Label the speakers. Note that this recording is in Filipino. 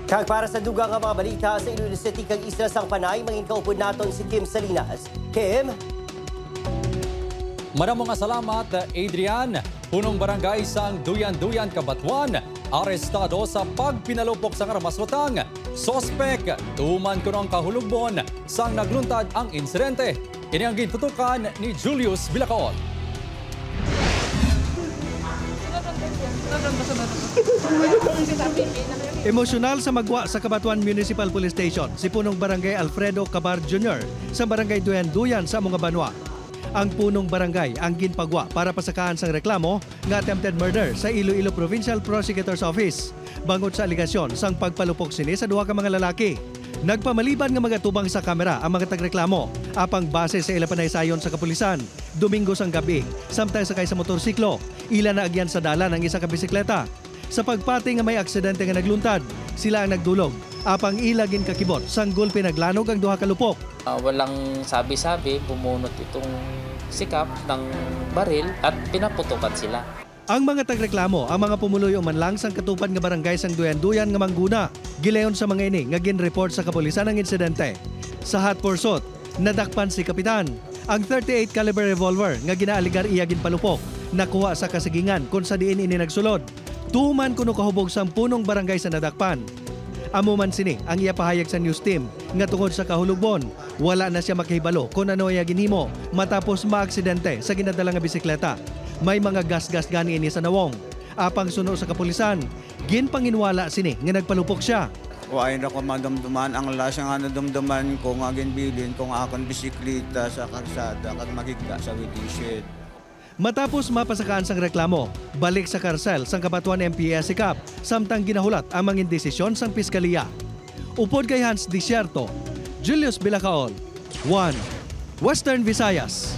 Speaker 1: Kag para sa dugang nga mga balita sa Iloilo City kag Isla sang Panay, mangin kaupod naton si Kim Salinas. Kim?
Speaker 2: Maramong salamat, Adrian. Punong barangay sang Duyan-Duyan, Kabatuan, arestado sa pagpinalupok sa Ramaswatang. Sospek, tuman ko ng kahulugbon sang nagluntad ang insidente. Ini ang gintutukan ni Julius Bilacaon.
Speaker 3: Emosyonal sa magwa sa Kabatuan Municipal Police Station si punong barangay Alfredo Cabar Jr. sa barangay Duyan-Duyan sa mga Banwa. Ang punong barangay ang ginpagwa para pasakaan sang reklamo nga attempted murder sa Iloilo Provincial Prosecutor's Office bangot sa aligasyon sang pagpalupok sini sa duha ka mga lalaki. Nagpamaliban nga mga tubang sa kamera ang mga tagreklamo apang base sa ila panaysayon sa kapulisan. Domingo sang gabi, samtang sakay sa motorsiklo, ila na agyan sa dala ng isa ka bisikleta. Sa pagpati nga may aksidente nga nagluntad, sila ang nagdulog. Apang ilagin kakibot, sanggol pinaglanog ang duha ka lupok.
Speaker 4: Walang sabi-sabi, bumunot itong sikap ng baril at pinaputukan sila.
Speaker 3: Ang mga tagreklamo, ang mga pumuloy man lang sang katupad nga barangay sang Duyan-Duyan nga Mangguna. Gileon sa mga ini nga gin-report sa kapulisan ang insidente. Sa hot pursuit, nadakpan si Kapitan. Ang 38 caliber revolver nga ginaaligar iya ginpalupok, nakuha sa kasigingan kung sa diin ini nagsulod. Tuman kuno kahubog sang punong barangay sa nadakpan. Amo man sini ang iya pahayag sa news team nga tungod sa kahulugbon, wala na siya makahibalo kung ano iya ginhimo matapos maaksidente sa ginadala nga bisikleta. May mga gas-gas gani ini sa nawong. Apang suno sa kapulisan, ginpanginwala sini nga nagpalupok siya.
Speaker 5: Waay na ko madamduman ang lasa nga nadamduman ko nga ginbilin kung akong bisikleta sa kalsada kag magigda sa widished.
Speaker 3: Matapos mapasakaan sang reklamo, balik sa karsel sang Kabatuan MPS sikap, samtang ginahulat ang mga desisyon sang Piskaliya. Upod kay Hans Desierto, Julius Bilacaon, 1 Western Visayas.